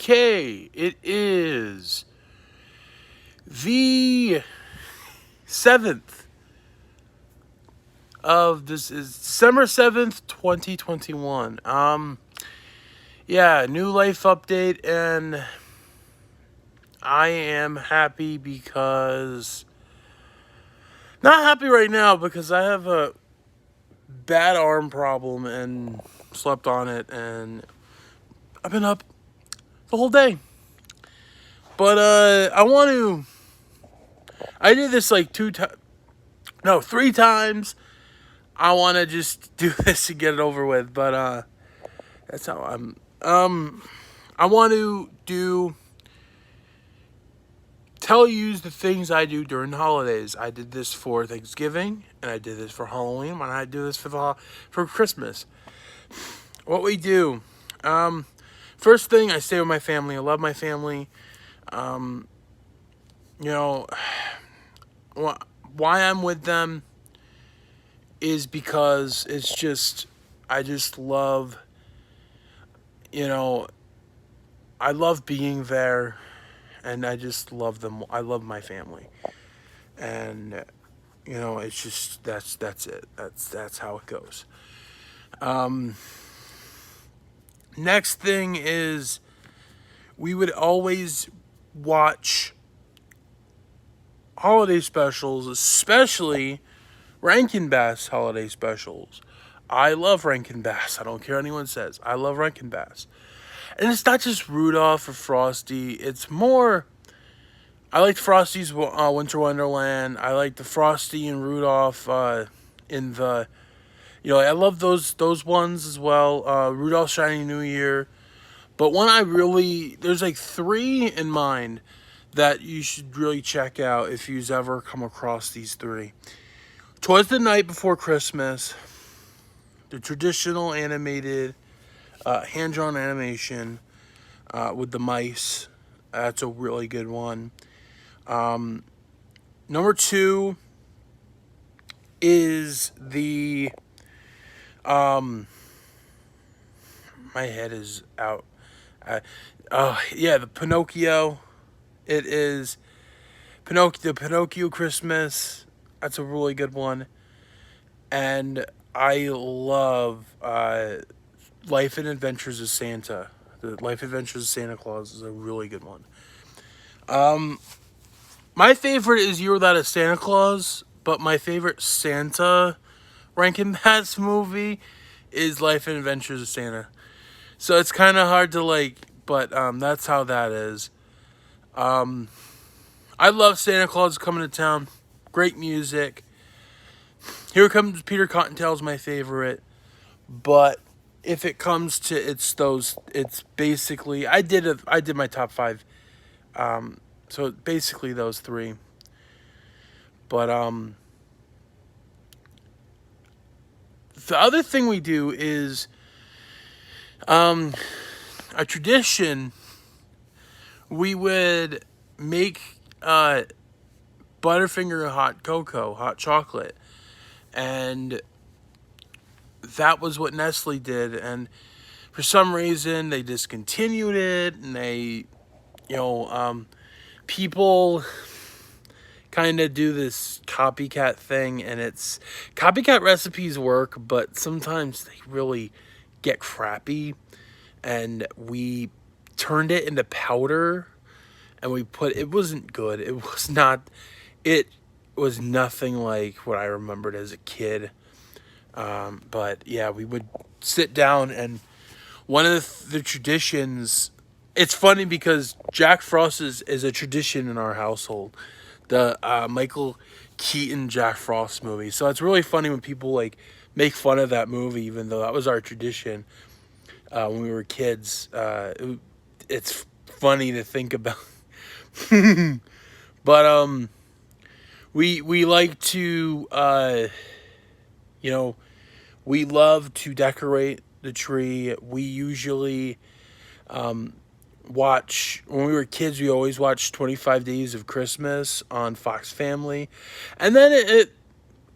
Okay, it is the 7th of this is December 7th, 2021. Yeah, new life update, and I am happy because not happy right now because I have a bad arm problem and slept on it, and I've been up the whole day. But I did this like 3 times. I want to just do this and get it over with, but that's how I want to tell you the things I do during the holidays. I did this for Thanksgiving, and I did this for Halloween, and I do this for Christmas. What we do, first thing, I stay with my family. I love my family. You know, why I'm with them is because I just love, I love being there, and I just love them. I love my family, and it's just that's it. That's how it goes. Next thing is we would always watch holiday specials, especially Rankin Bass holiday specials. I love Rankin Bass. I don't care what anyone says. I love Rankin Bass. And it's not just Rudolph or Frosty. It's more... I liked Frosty's Winter Wonderland. I like the Frosty and Rudolph in the... I love those ones as well. Rudolph's Shiny New Year. But there's like 3 in mind that you should really check out if you've ever come across these 3. 'Twas the Night Before Christmas, the traditional animated, hand-drawn animation with the mice. That's a really good one. Number 2 is the... my head is out. The Pinocchio. It is the Pinocchio Christmas. That's a really good one. And I love Life and Adventures of Santa. The Life Adventures of Santa Claus is a really good one. My favorite is You're Without a Santa Claus, but my favorite Santa Rankin Bass movie is Life and Adventures of Santa. So it's kind of hard to like, but that's how that is. I love Santa Claus Coming to Town. Great music. Here Comes Peter Cottontail is my favorite. But if it comes to it's basically I did my top 5. So basically those 3. But the other thing we do is a tradition. We would make Butterfinger hot chocolate. And that was what Nestle did. And for some reason, they discontinued it. And they, people kind of do this copycat thing. And copycat recipes work, but sometimes they really get crappy. And we turned it into powder. And it wasn't good. It was nothing like what I remembered as a kid. But yeah, we would sit down, and one of the traditions, it's funny because Jack Frost is a tradition in our household. The Michael Keaton Jack Frost movie. So it's really funny when people like make fun of that movie, even though that was our tradition when we were kids. It's funny to think about. But we like to we love to decorate the tree. We usually watch, when we were kids, we always watched 25 Days of Christmas on Fox Family. And then it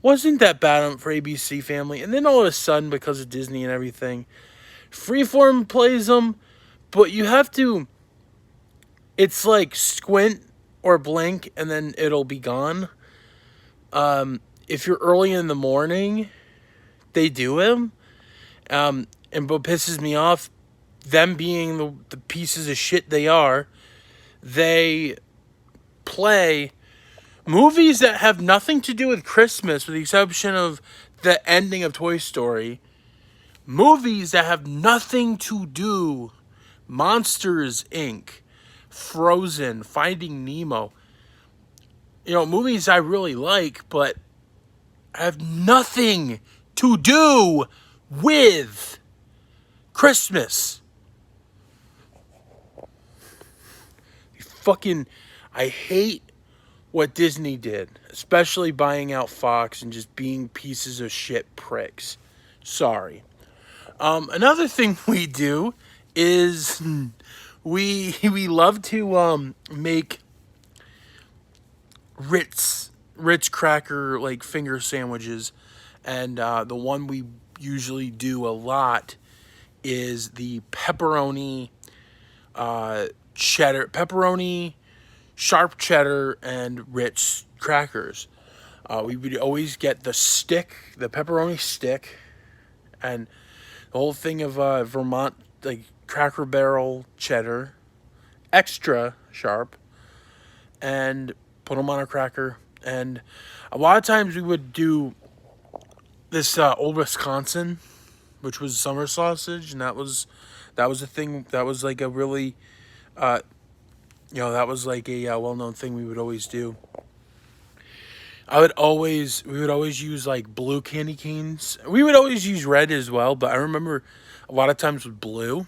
wasn't that bad for ABC Family. And then all of a sudden, because of Disney and everything, Freeform plays them. But you have to It's like squint or blink and then it'll be gone. If you're early in the morning, they do them. And what pisses me off, them being the pieces of shit they are, they play movies that have nothing to do with Christmas, with the exception of the ending of Toy Story. Movies that have nothing to do. Monsters, Inc., Frozen, Finding Nemo. Movies I really like, but have nothing to do with Christmas. I hate what Disney did, especially buying out Fox and just being pieces of shit pricks. Sorry. Another thing we do is we love to make Ritz cracker like finger sandwiches, and the one we usually do a lot is the pepperoni pepperoni, sharp cheddar, and Ritz crackers. We would always get the pepperoni stick, and the whole thing of Vermont like Cracker Barrel cheddar, extra sharp, and put them on a cracker. And a lot of times we would do this Old Wisconsin, which was summer sausage, and that was a thing. That was like a really, that was like a well-known thing we would always do. We would always use like blue candy canes. We would always use red as well, but I remember a lot of times with blue.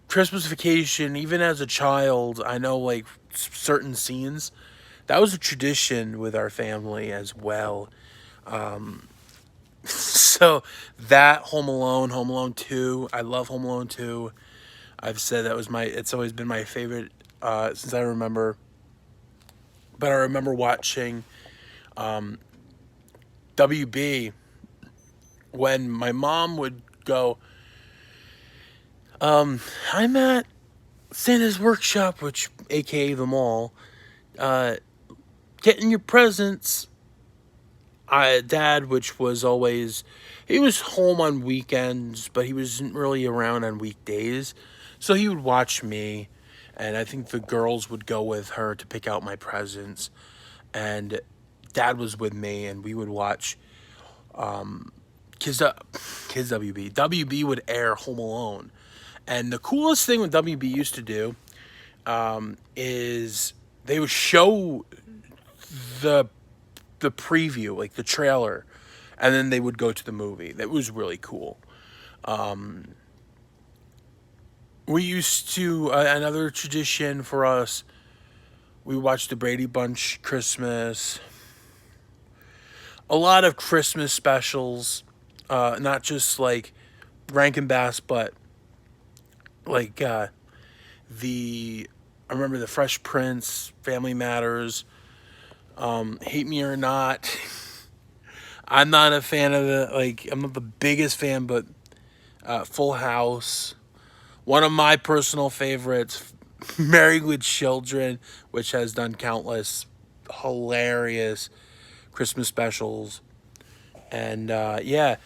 Christmas Vacation, even as a child, I know like certain scenes. That was a tradition with our family as well. So that Home Alone 2, I love Home Alone 2. I've said it's always been my favorite since I remember. But I remember watching WB when my mom would go, I'm at Santa's workshop, which aka the mall, getting your presents. Dad, which was always, he was home on weekends, but he wasn't really around on weekdays. So he would watch me, and I think the girls would go with her to pick out my presents. And Dad was with me, and we would watch Kids WB. WB would air Home Alone. And the coolest thing what WB used to do is they would show the preview, like the trailer, and then they would go to the movie. That was really cool. We used to, another tradition for us, we watched the Brady Bunch Christmas. A lot of Christmas specials, not just like Rankin Bass, but like I remember the Fresh Prince, Family Matters, Hate Me or Not. I'm not a fan of I'm not the biggest fan, but Full House. One of my personal favorites, Married with Children, which has done countless hilarious Christmas specials. And another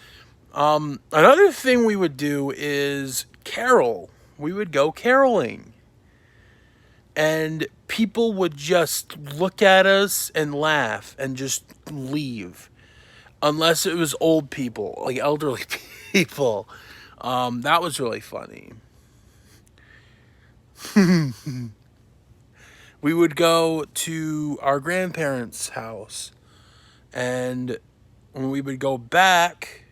thing we would do is carol. We would go caroling. And people would just look at us and laugh and just leave. Unless it was old people, like elderly people. That was really funny. We would go to our grandparents' house. And when we would go back,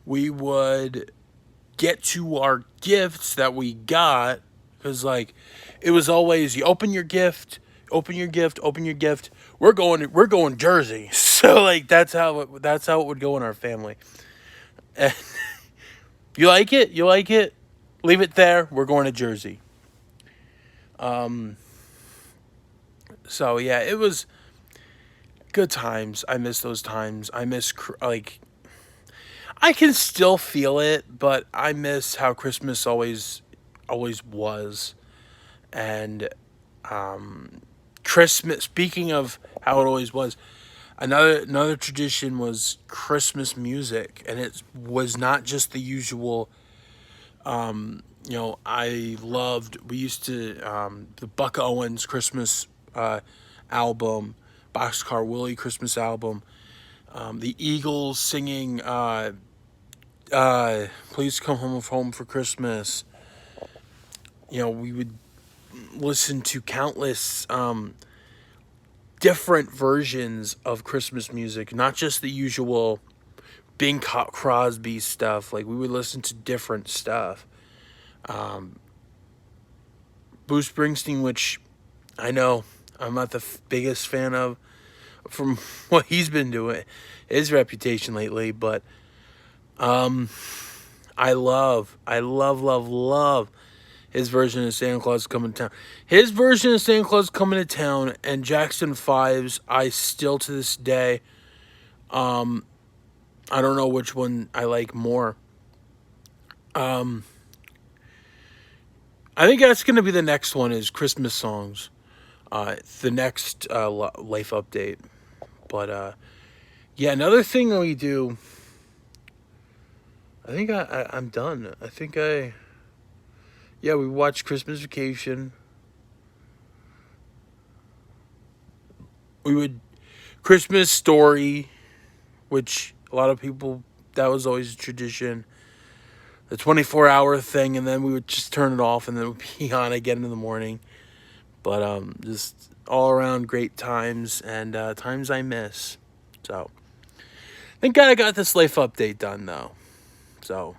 we would get to our gifts that we got. Because, it was always, you open your gift. We're going Jersey. So, that's how it would go in our family. And you like it? Leave it there. We're going to Jersey. So, yeah, it was good times. I miss those times. I I can still feel it, but I miss how Christmas always was. And Christmas. Speaking of how it always was, another tradition was Christmas music, and it was not just the usual. I loved. We used to the Buck Owens Christmas album, Boxcar Willie Christmas album, the Eagles singing "Please Come Home for Christmas." We would listen to countless different versions of Christmas music, not just the usual Bing Crosby stuff. Like, we would listen to different stuff. Bruce Springsteen, which I know I'm not the biggest fan of from what he's been doing, his reputation lately, but I love his version of Santa Claus Coming to Town. His version of Santa Claus Coming to Town and Jackson 5's, I still to this day, I don't know which one I like more. I think that's going to be the next one is Christmas songs. The next life update. But yeah, another thing that we do. I think I'm done. Yeah, we watched Christmas Vacation. We would Christmas Story, which a lot of people, that was always a tradition. The 24-hour thing, and then we would just turn it off, and then it would be on again in the morning. But just all around great times, and times I miss. So thank God I got this life update done, though. So